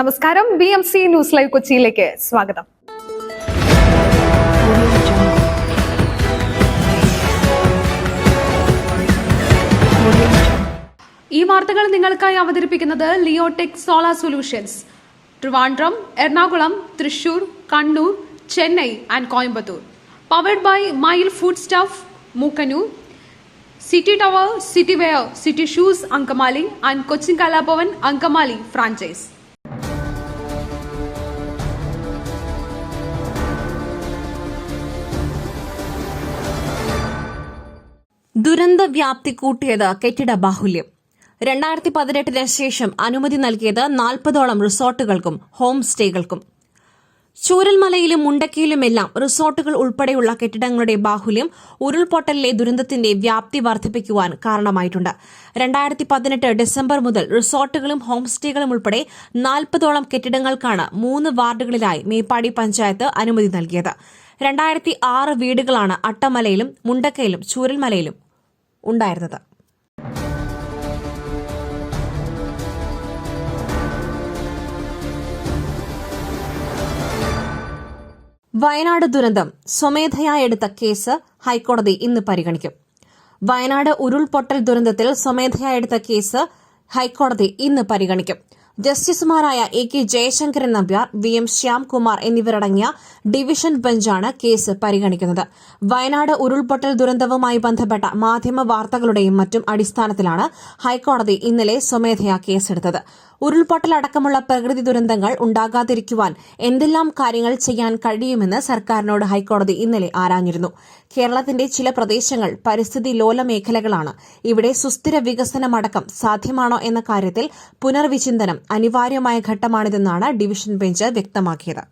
നമസ്കാരം. BMC news live കൊച്ചിയിലേക്ക് സ്വാഗതം. ഈ വാർത്തകൾ നിങ്ങൾക്കായി അവതരിപ്പിക്കുന്നത് Leotech solar solutions, Trivandrum, Ernakulam, Thrissur, Kannur, Chennai and Coimbatore. Powered by mile food stuff, Mookkannoor, City Tower, City Wear, City Shoes, Ankamali and Cochin Kalapavan, Ankamali franchise. ദുരന്ത വ്യാപ്തി കൂട്ടിയത് കെട്ടിട ബാഹുല്യം. 2018 ശേഷം അനുമതി നൽകിയത് 40ഓളം റിസോർട്ടുകൾക്കും ഹോം സ്റ്റേകൾക്കും. ചൂരൽമലയിലും മുണ്ടക്കയിലുമെല്ലാം റിസോർട്ടുകൾ ഉൾപ്പെടെയുള്ള കെട്ടിടങ്ങളുടെ ബാഹുല്യം ഉരുൾപൊട്ടലിലെ ദുരന്തത്തിന്റെ വ്യാപ്തി വർദ്ധിപ്പിക്കുവാൻ കാരണമായിട്ടുണ്ട്. 2018 ഡിസംബർ മുതൽ റിസോർട്ടുകളും ഹോം സ്റ്റേകളും ഉൾപ്പെടെ 40ഓളം കെട്ടിടങ്ങൾക്കാണ് 3 വാർഡുകളിലായി മേപ്പാടി പഞ്ചായത്ത് അനുമതി നൽകിയത്. 2006 വീടുകളാണ് അട്ടമലയിലും മുണ്ടക്കയിലും ചൂരൽമലയിലും ഉണ്ടായിരുന്നത്. വയനാട് ദുരന്തം സ്വമേധയാ എടുത്ത കേസ് ഹൈക്കോടതി ഇന്ന് പരിഗണിക്കും. വയനാട് ഉരുൾപൊട്ടൽ ദുരന്തത്തിൽ സ്വമേധയാ എടുത്ത കേസ് ഹൈക്കോടതി ഇന്ന് പരിഗണിക്കും. ജസ്റ്റിസുമാരായ AK ജയശങ്കരൻ നമ്പ്യാർ, VM ശ്യാംകുമാർ എന്നിവരടങ്ങിയ ഡിവിഷൻ ബെഞ്ചാണ് കേസ് പരിഗണിക്കുന്നത്. വയനാട് ഉരുൾപൊട്ടൽ ദുരന്തവുമായി ബന്ധപ്പെട്ട മാധ്യമ വാർത്തകളുടെയും മറ്റും അടിസ്ഥാനത്തിലാണ് ഹൈക്കോടതി ഇന്നലെ സ്വമേധയാ കേസെടുത്തത്. ഉരുൾപൊട്ടലടക്കമുള്ള പ്രകൃതി ദുരന്തങ്ങൾ ഉണ്ടാകാതിരിക്കുവാൻ എന്തെല്ലാം കാര്യങ്ങൾ ചെയ്യാൻ കഴിയുമെന്ന് സർക്കാരിനോട് ഹൈക്കോടതി ഇന്നലെ ആരാഞ്ഞിരുന്നു. കേരളത്തിന്റെ ചില പ്രദേശങ്ങൾ പരിസ്ഥിതി ലോല മേഖലകളാണ്. ഇവിടെ സുസ്ഥിര വികസനമടക്കം സാധ്യമാണോ എന്ന കാര്യത്തിൽ പുനർവിചിന്തനം അനിവാര്യമായ ഘട്ടമാണിതെന്നാണ് ഡിവിഷൻ ബെഞ്ച് വ്യക്തമാക്കിയത്.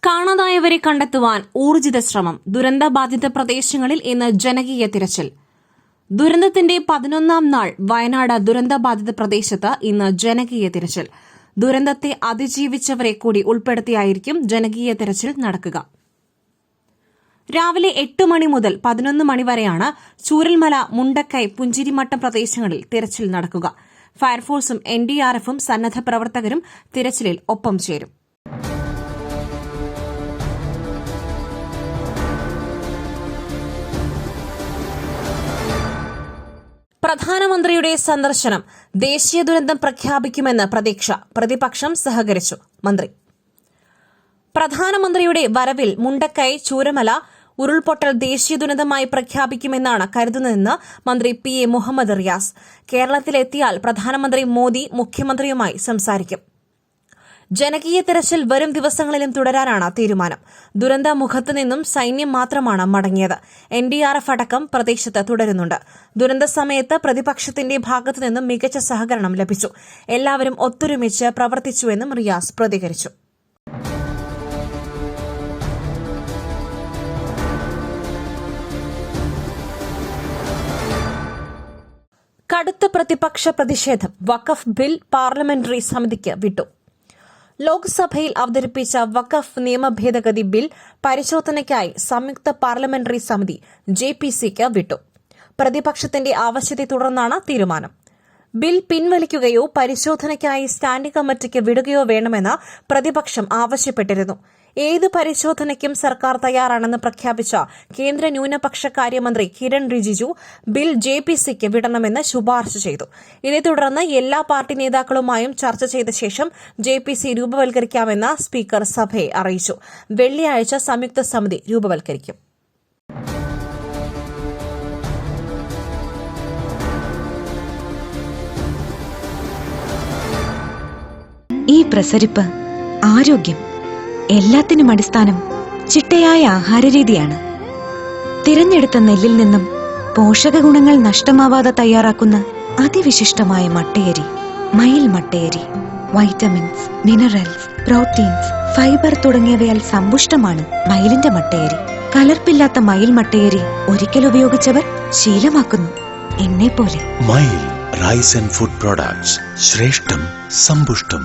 കാണാതായവരെ കണ്ടെത്തുവാൻ ഊർജിത ശ്രമം. ദുരന്തബാധിത പ്രദേശങ്ങളിൽ ഇന്ന് ജനകീയ തിരച്ചിൽ. ദുരന്തത്തിന്റെ 11ാം നാൾ വയനാട് ദുരന്തബാധിത പ്രദേശത്ത് ഇന്ന് ജനകീയ തിരച്ചിൽ. ദുരന്തത്തെ അതിജീവിച്ചവരെ കൂടി ഉൾപ്പെടുത്തിയായിരിക്കും ജനകീയ തിരച്ചിൽ നടക്കുക. രാവിലെ 8 മണി മുതൽ 11 മണി വരെയാണ് ചൂരൽമല, മുണ്ടക്കൈ, പുഞ്ചിരിമട്ടം പ്രദേശങ്ങളിൽ തിരച്ചിൽ നടക്കുക. ഫയർഫോഴ്സും NDRFും സന്നദ്ധ പ്രവർത്തകരും തിരച്ചിലിൽ ഒപ്പം ചേരും. പ്രധാനമന്ത്രിയുടെ സന്ദർശനം. ദേശീയ ദുരന്തം പ്രഖ്യാപിക്കുമെന്ന് പ്രതീക്ഷ. പ്രതിപക്ഷം സഹകരിച്ചു. മന്ത്രി. പ്രധാനമന്ത്രിയുടെ വരവിൽ മുണ്ടക്കൈ, ചൂരൽമല ഉരുൾപൊട്ടൽ ദേശീയ ദുരന്തമായി പ്രഖ്യാപിക്കുമെന്നാണ് കരുതുന്നതെന്ന് മന്ത്രി PA മുഹമ്മദ് റിയാസ്. കേരളത്തിലെത്തിയാൽ പ്രധാനമന്ത്രി മോദി മുഖ്യമന്ത്രിയുമായി സംസാരിക്കും. ജനകീയ തെരച്ചിൽ വരും ദിവസങ്ങളിലും തുടരാനാണ് തീരുമാനം. ദുരന്ത മുഖത്തു നിന്നും സൈന്യം മാത്രമാണ് മടങ്ങിയത്. NDRF അടക്കം പ്രദേശത്ത് തുടരുന്നുണ്ട്. ദുരന്ത സമയത്ത് പ്രതിപക്ഷത്തിന്റെ ഭാഗത്തുനിന്നും മികച്ച സഹകരണം ലഭിച്ചു. എല്ലാവരും ഒത്തൊരുമിച്ച് പ്രവർത്തിച്ചുവെന്നും റിയാസ് പ്രതികരിച്ചു. കടുത്ത പ്രതിപക്ഷ പ്രതിഷേധം. വഖഫ് ബിൽ പാർലമെന്ററി സമിതിക്ക് വിട്ടു. ലോക്സഭയിൽ അവതരിപ്പിച്ച വഖഫ് നിയമ ഭേദഗതി ബിൽ പരിശോധനയ്ക്കായി സംയുക്ത പാർലമെന്ററി സമിതി JPCക്ക് വിട്ടു. പ്രതിപക്ഷത്തിന്റെ ആവശ്യത്തെ തുടർന്നാണ് തീരുമാനം. ബിൽ പിൻവലിക്കുകയോ പരിശോധനയ്ക്കായി സ്റ്റാൻഡിംഗ് കമ്മിറ്റിക്ക് വിടുകയോ വേണമെന്ന് പ്രതിപക്ഷം ആവശ്യപ്പെട്ടിരുന്നു. ഏത് പരിശോധനയ്ക്കും സർക്കാർ തയ്യാറാണെന്ന് പ്രഖ്യാപിച്ച കേന്ദ്ര ന്യൂനപക്ഷ കാര്യമന്ത്രി കിരൺ റിജിജു ബിൽ JPCക്ക് വിടണമെന്ന് ശുപാർശ ചെയ്തു. ഇതേ തുടർന്ന് എല്ലാ പാർട്ടി നേതാക്കളുമായും ചർച്ച ചെയ്ത ശേഷം JPC രൂപവൽക്കരിക്കാമെന്ന് സ്പീക്കർ സഭയെ അറിയിച്ചു. വെള്ളിയാഴ്ച സംയുക്ത സമിതി രൂപവൽക്കരിക്കും. ഈ പ്രസരിപ്പ്, ആരോഗ്യം, എല്ലാത്തിനും അടിസ്ഥാനം ചിട്ടയായ ആഹാരരീതിയാണ്. തിരഞ്ഞെടുത്ത നെല്ലിൽ നിന്നും പോഷകഗുണങ്ങൾ നഷ്ടമാവാതെ തയ്യാറാക്കുന്ന അതിവിശിഷ്ടമായ മട്ടയരി, മയിൽ മട്ടയരി. വൈറ്റമിൻസ്, മിനറൽസ്, പ്രോട്ടീൻസ്, ഫൈബർ തുടങ്ങിയവയാൽ സമ്പുഷ്ടമാണ് മയിലിന്റെ മട്ടയരി. കലർപ്പില്ലാത്ത മയിൽ മട്ടയരി ഒരിക്കൽ ഉപയോഗിച്ചവർ ശീലമാക്കുന്നു, എന്നെപ്പോലെ. മയിൽ റൈസ് ആൻഡ് ഫുഡ് പ്രോഡക്ട്സ്, ശ്രേഷ്ഠം സമ്പുഷ്ടം.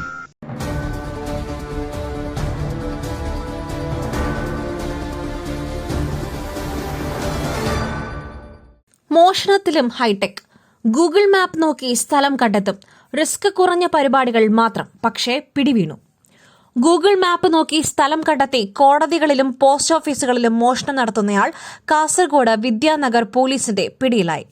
മോഷണത്തിലും ഹൈടെക്. ഗൂഗിൾ മാപ്പ് നോക്കി സ്ഥലം കണ്ടെത്തും. റിസ്ക് കുറഞ്ഞ പരിപാടികൾ മാത്രം, പക്ഷേ പിടിവീണു. ഗൂഗിൾ മാപ്പ് നോക്കി സ്ഥലം കണ്ടെത്തി കോടതികളിലും പോസ്റ്റ് ഓഫീസുകളിലും മോഷണം നടത്തുന്നയാൾ കാസർഗോഡ് വിദ്യാനഗർ പോലീസിന്റെ പിടിയിലായി.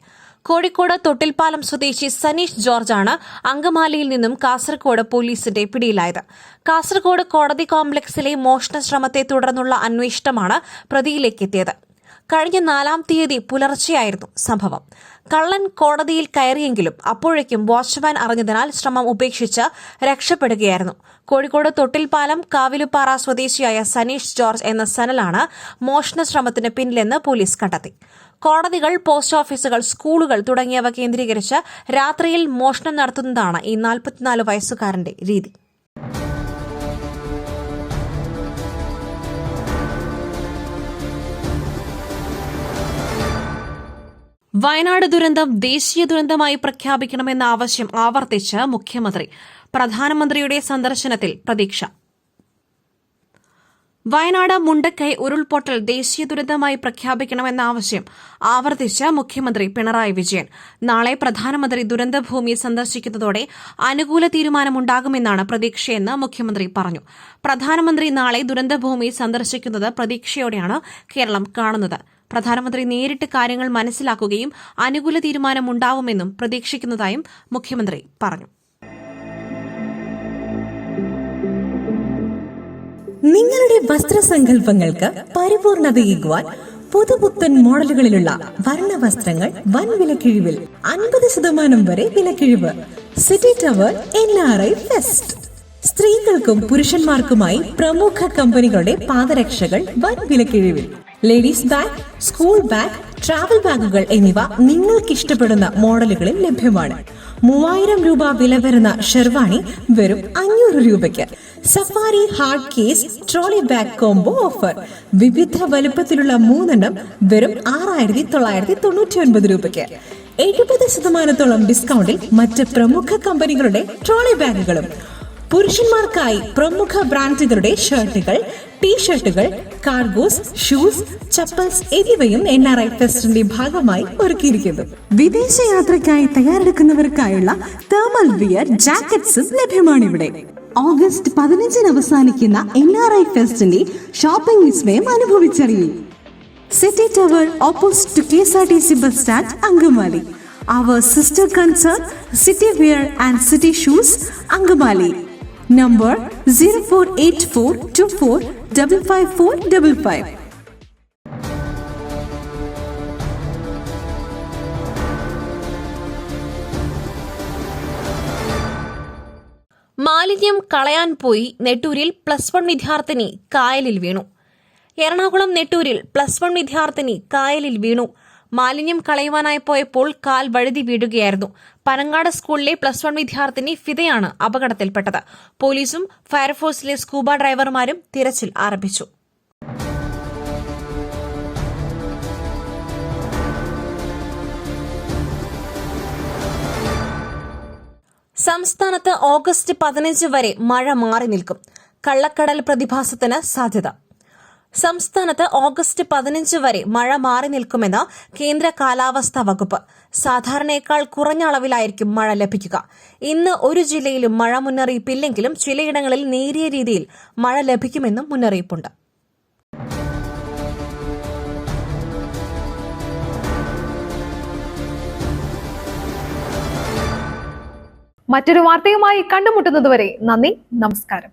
കോഴിക്കോട് തൊട്ടിൽപ്പാലം സ്വദേശി സനീഷ് ജോർജാണ് അങ്കമാലിയിൽ നിന്നും കാസർഗോഡ് പോലീസിന്റെ പിടിയിലായത്. കാസർഗോഡ് കോടതി കോംപ്ലക്സിലെ മോഷണ ശ്രമത്തെ തുടർന്നുള്ള അന്വേഷണമാണ് പ്രതിയിലേക്കെത്തിയത്. കഴിഞ്ഞ 4-ാം തീയതി പുലർച്ചെയായിരുന്നു സംഭവം. കള്ളൻ കോടതിയിൽ കയറിയെങ്കിലും അപ്പോഴേക്കും വാച്ച്മാൻ അറിഞ്ഞതിനാൽ ശ്രമം ഉപേക്ഷിച്ച് രക്ഷപ്പെടുകയായിരുന്നു. കോഴിക്കോട് തൊട്ടിൽപ്പാലം കാവിലുപ്പാറ സ്വദേശിയായ സനീഷ് ജോർജ് എന്ന സനലാണ് മോഷണ ശ്രമത്തിന് പിന്നിലെന്ന് പോലീസ് കണ്ടെത്തി. കോടതികൾ, പോസ്റ്റ് ഓഫീസുകൾ, സ്കൂളുകൾ തുടങ്ങിയവ കേന്ദ്രീകരിച്ച് രാത്രിയിൽ മോഷണം നടത്തുന്നതാണ് ഈ 44 വയസ്സുകാരന്റെ രീതി. വയനാട് ദുരന്തം ദേശീയ ദുരന്തമായി പ്രഖ്യാപിക്കണമെന്ന ആവശ്യം ആവർത്തിച്ച് മുഖ്യമന്ത്രി. പ്രധാനമന്ത്രിയുടെ സന്ദർശനത്തിൽ പ്രതീക്ഷ. വയനാട് മുണ്ടക്കൈ ഉരുൾപൊട്ടൽ ദേശീയ ദുരന്തമായി പ്രഖ്യാപിക്കണമെന്ന ആവശ്യം ആവർത്തിച്ച് മുഖ്യമന്ത്രി പിണറായി വിജയൻ. നാളെ പ്രധാനമന്ത്രി ദുരന്തഭൂമി സന്ദർശിക്കുന്നതോടെ അനുകൂല തീരുമാനമുണ്ടാകുമെന്നാണ് പ്രതീക്ഷയെന്ന് മുഖ്യമന്ത്രി പറഞ്ഞു. പ്രധാനമന്ത്രി നാളെ ദുരന്തഭൂമി സന്ദർശിക്കുന്നത് പ്രതീക്ഷയോടെയാണ് കേരളം കാണുന്നത്. പ്രധാനമന്ത്രി നേരിട്ട് കാര്യങ്ങൾ മനസ്സിലാക്കുകയും അനുകൂല തീരുമാനമുണ്ടാവുമെന്നും പ്രതീക്ഷിക്കുന്നതായും മുഖ്യമന്ത്രി പറഞ്ഞു. നിങ്ങളുടെ വസ്ത്രസങ്കല്പങ്ങൾക്ക് പരിപൂർണതയേകുവാൻ പുതുപുത്തൻ മോഡലുകളിലുള്ള വർണ്ണവസ്ത്രങ്ങൾ വൻ വിലക്കിഴിവിൽ 50% വരെ വിലക്കിഴിവ്. City tower NRI fest. സ്ത്രീകൾക്കും പുരുഷന്മാർക്കുമായി പ്രമുഖ കമ്പനികളുടെ പാദരക്ഷകൾ വൻ വിലക്കിഴിവിൽ. Ladies bag, school bag, travel ബാഗുകൾ എന്നിവ നിങ്ങൾക്കിഷ്ടപ്പെടുന്ന മോഡലുകളിൽ ലഭ്യമാണ്. 3000 രൂപ വില വരുന്ന ഷെർവാണി വെറും 500 രൂപയ്ക്ക്. Safari hard case trolley bag combo offer. വിവിധ വലുപ്പത്തിലുള്ള 3 വെറും 6999 രൂപയ്ക്ക്. 70% ഡിസ്കൗണ്ടിൽ മറ്റ് പ്രമുഖ കമ്പനികളുടെ ട്രോളി ബാഗുകളും. പുരുഷന്മാർക്കായി പ്രമുഖ ബ്രാൻഡുകളുടെ ഷർട്ടുകൾ, ടീഷർട്ടുകൾ, കാർഗോസ്, ഷൂസ്, ചപ്പൽസ് എന്നിവയും NRI ഫെസ്റ്റിന്റെ ഭാഗമായി ഒരുക്കിയിരിക്കുന്നു. വിദേശയാത്രയ്ക്കായി തയ്യാറെടുക്കുന്നവർക്കായുള്ള തേർമൽ വിയർ ജാക്കറ്റ്സും ലഭ്യമാണിവിടെ. ഓഗസ്റ്റ് 15 അവസാനിക്കുന്ന NRI ഫെസ്റ്റിന്റെ ഷോപ്പിംഗ് വിസ്മയം അനുഭവിച്ചറിയൂ. City tower opposite to KSRTC bus stand, Angamaly. Our sister concern, City Wear and City Shoes, Angamali. Number 048424555555. മാലിന്യം കളയാൻ പോയി നെട്ടൂരിൽ +1 വിദ്യാർത്ഥിനി കായലിൽ വീണു. എറണാകുളം നെട്ടൂരിൽ +1 വിദ്യാർത്ഥിനി കായലിൽ വീണു. മാലിന്യം കളയുവാനായി പോയപ്പോൾ കാൽ വഴുതി വീഴുകയായിരുന്നു. പനങ്ങാട് സ്കൂളിലെ +1 വിദ്യാർത്ഥിനി ഫിദയാണ് അപകടത്തിൽപ്പെട്ടത്. പോലീസും ഫയർഫോഴ്സിലെ സ്കൂബ ഡ്രൈവർമാരും തിരച്ചിൽ ആരംഭിച്ചു. സംസ്ഥാനത്ത് ഓഗസ്റ്റ് 15 വരെ മഴ മാറി നിൽക്കും. കള്ളക്കടൽ പ്രതിഭാസത്തിന് സാധ്യത. സംസ്ഥാനത്ത് ഓഗസ്റ്റ് 15 വരെ മഴ മാറി നിൽക്കുമെന്ന് കേന്ദ്ര കാലാവസ്ഥാ വകുപ്പ്. സാധാരണയേക്കാൾ കുറഞ്ഞ അളവിലായിരിക്കും മഴ ലഭിക്കുക. ഇന്ന് ഒരു ജില്ലയിലും മഴ മുന്നറിയിപ്പില്ലെങ്കിലും ചിലയിടങ്ങളിൽ നേരിയ രീതിയിൽ മഴ ലഭിക്കുമെന്നും മുന്നറിയിപ്പുണ്ട്. മറ്റൊരു വാർത്തയുമായി കണ്ടുമുട്ടുന്നതുവരെ നന്ദി, നമസ്കാരം.